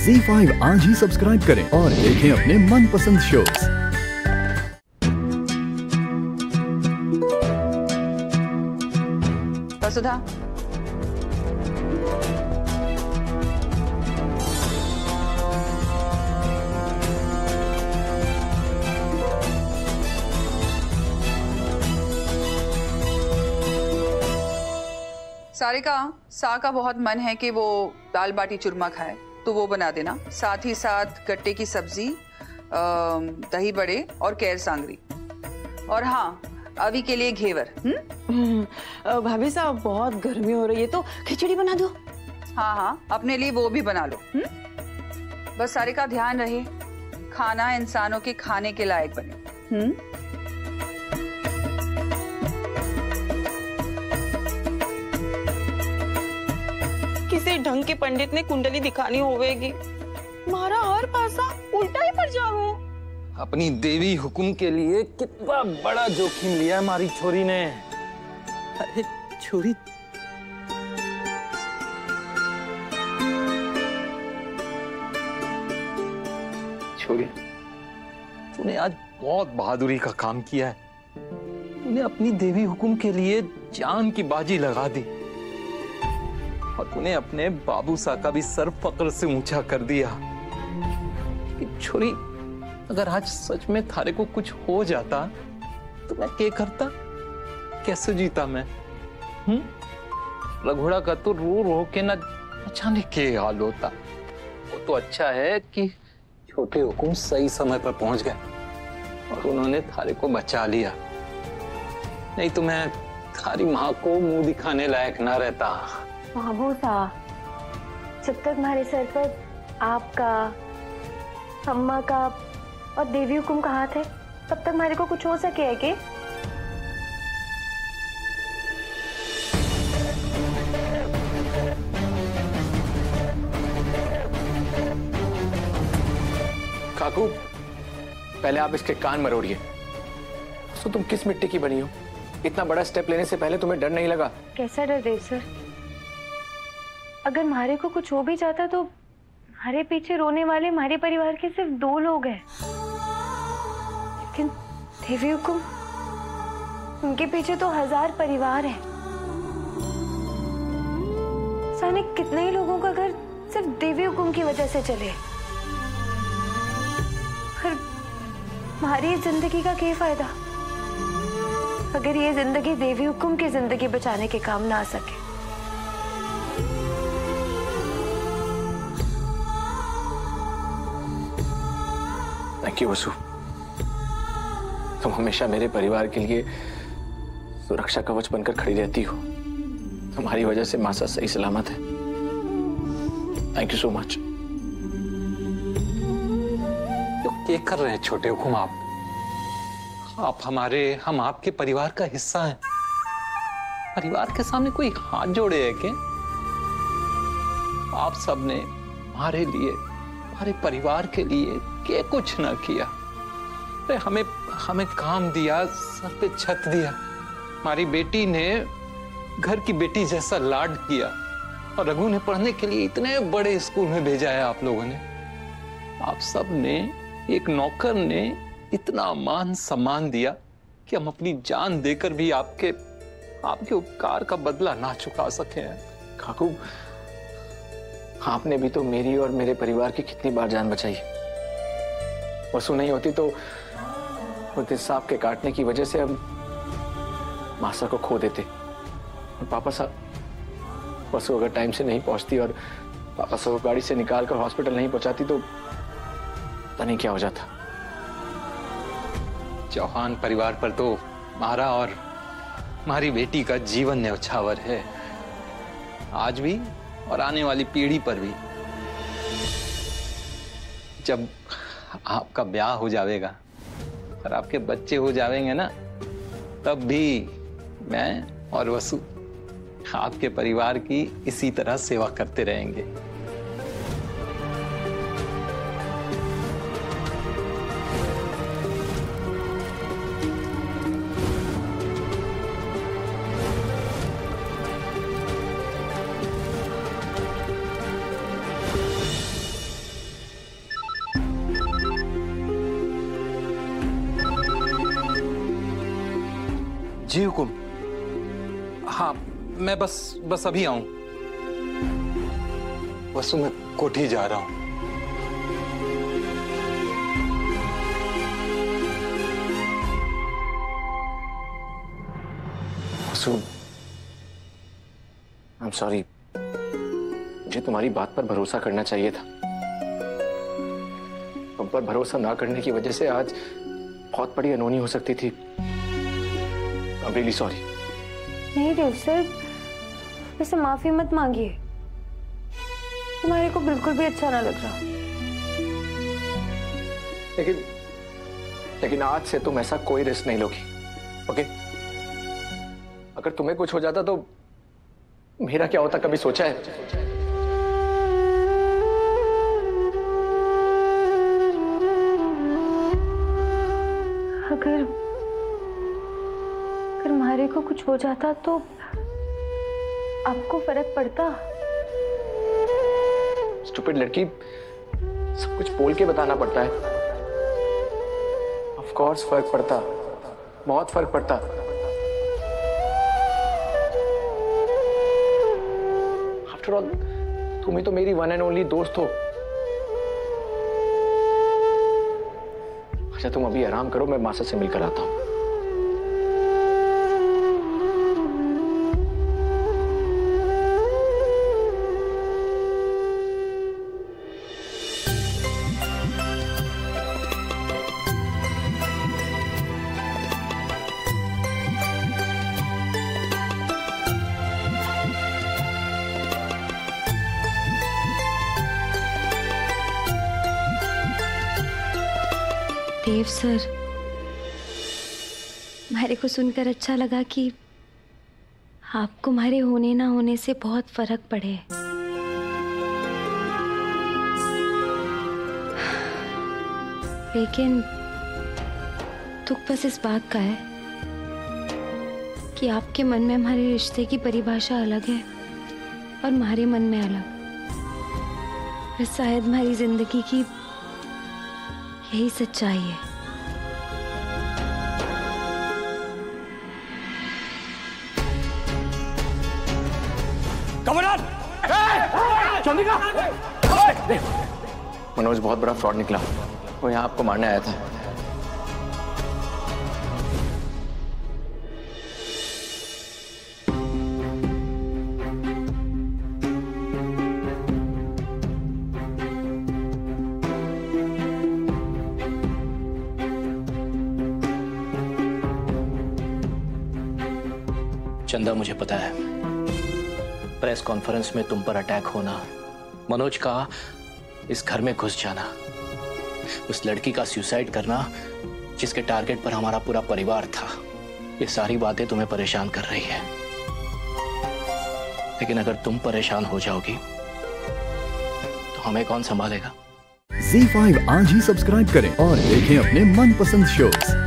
ZEE5 आज ही subscribe करें और देखें अपने मनपसंद शोज। वसुधा, सारिका, सा का बहुत मन है कि वो दाल बाटी चूरमा खाए, तो वो बना देना। साथ ही साथ गट्टे की सब्जी, दही बड़े और केर सांगरी। और हाँ, अभी के लिए घेवर। भाभी साहब, बहुत गर्मी हो रही है, तो खिचड़ी बना दो। हाँ हाँ, अपने लिए वो भी बना लो। बस सारिका, ध्यान रहे खाना इंसानों के खाने के लायक बने। किसी ढंग के पंडित ने कुंडली दिखानी होवेगी, मारा हर पासा उल्टा ही पड़ जाऊं। अपनी देवी हुकुम के लिए कितना बड़ा जोखिम लिया हमारी छोरी ने। अरे छोरी, छोरी, तूने आज बहुत बहादुरी का काम किया है। तूने अपनी देवी हुकुम के लिए जान की बाजी लगा दी और तूने अपने बाबू सा का भी सर फक्र से ऊंचा कर दिया। कि छोरी, अगर आज सच में थारे को कुछ हो जाता तो मैं क्या करता, कैसे जीता मैं? रघुड़ा का तो रो रो के ना जाने के हाल होता। वो तो अच्छा है कि छोटे हुकुम सही समय पर पहुंच गए और उन्होंने थारे को बचा लिया, नहीं तो मैं थारी माँ को मुंह दिखाने लायक ना रहता। बाबू साहब, जब तक हमारे सर पर आपका, अम्मा का और देवी हुकुम का हाथ है, तब तक हमारे को कुछ हो सके है कि? काकू, पहले आप इसके कान मरोड़िए। तो तुम किस मिट्टी की बनी हो? इतना बड़ा स्टेप लेने से पहले तुम्हें डर नहीं लगा? कैसा डर देव सर? अगर हमारे को कुछ हो भी जाता तो हमारे पीछे रोने वाले हमारे परिवार के सिर्फ 2 लोग हैं, लेकिन देवी हुकुम, उनके पीछे तो 1000 परिवार हैं। जाने कितने ही लोगों का घर सिर्फ देवी हुकुम की वजह से चले। फिर हमारी जिंदगी का क्या फायदा अगर ये जिंदगी देवी हुकुम की जिंदगी बचाने के काम ना आ सके? थैंक यू वसु, तुम हमेशा मेरे परिवार के लिए सुरक्षा कवच बनकर खड़ी रहती हो। तुम्हारी वजह से मासा सही सलामत है। Thank you so much. क्या कर रहे हैं छोटे हुकुम आप हमारे, हम आपके परिवार का हिस्सा हैं। परिवार के सामने कोई हाथ जोड़े है क्या? आप सबने हमारे लिए, हमारे परिवार के लिए क्या कुछ ना किया। अरे हमें काम दिया, सर पे छत दिया, हमारी बेटी ने घर की बेटी जैसा लाड किया और रघु ने पढ़ने के लिए इतने बड़े स्कूल में भेजा है आप लोगों ने। आप सब ने, एक नौकर ने इतना मान सम्मान दिया कि हम अपनी जान देकर भी आपके उपकार का बदला ना चुका सके हैं। काकू, आपने भी तो मेरी और मेरे परिवार की कितनी बार जान बचाई। वसु नहीं होती तो सांप के काटने की वजह से हम मासा को खो देते। और पापा साहब, वसु अगर टाइम से नहीं पहुंचती और पापा साहब गाड़ी से निकालकर हॉस्पिटल नहीं पहुंचाती तो पता नहीं क्या हो जाता। चौहान परिवार पर तो हमारा और हमारी बेटी का जीवन न्यौछावर है, आज भी और आने वाली पीढ़ी पर भी। जब आपका ब्याह हो जाएगा और आपके बच्चे हो जाएंगे ना, तब भी मैं और वसु आपके परिवार की इसी तरह सेवा करते रहेंगे। जी हुकुम। हाँ, मैं बस अभी आऊं। वसु, मैं कोठी जा रहा हूं। वसु, आई एम सॉरी। मुझे तुम्हारी बात पर भरोसा करना चाहिए था। तुम पर भरोसा ना करने की वजह से आज बहुत बड़ी अनहोनी हो सकती थी। I am really sorry. नहीं देव सर, वैसे माफी मत मांगिए। तुम्हारे को बिल्कुल भी अच्छा ना लग रहा। लेकिन आज से तुम ऐसा कोई रिस्क नहीं लोगी, ओके? अगर तुम्हें कुछ हो जाता तो मेरा क्या होता, कभी सोचा है? अगर मारे को कुछ हो जाता तो आपको फर्क पड़ता? स्टूपिड लड़की, सब कुछ बोल के बताना पड़ता है। ऑफ कोर्स फर्क पड़ता, बहुत फर्क पड़ता। आफ्टर ऑल तुम ही तो मेरी वन एंड ओनली दोस्त हो। अच्छा, तुम अभी आराम करो, मैं मासा से मिलकर आता हूं। देव सर, मेरे को सुनकर अच्छा लगा कि आपको हमारे होने ना होने से बहुत फर्क पड़े। लेकिन दुख बस इस बात का है कि आपके मन में हमारे रिश्ते की परिभाषा अलग है और हमारे मन में अलग। बस शायद हमारी जिंदगी की यही सच्चाई है। मनोज बहुत बड़ा फ्रॉड निकला। वो यहाँ आपको मारने आया था। चंदा, मुझे पता है प्रेस कॉन्फ्रेंस में तुम पर अटैक होना, मनोज का इस घर में घुस जाना, उस लड़की का सुसाइड करना जिसके टारगेट पर हमारा पूरा परिवार था, ये सारी बातें तुम्हें परेशान कर रही है। लेकिन अगर तुम परेशान हो जाओगी तो हमें कौन संभालेगा? ZEE5 आज ही सब्सक्राइब करें और देखें अपने मनपसंद शोज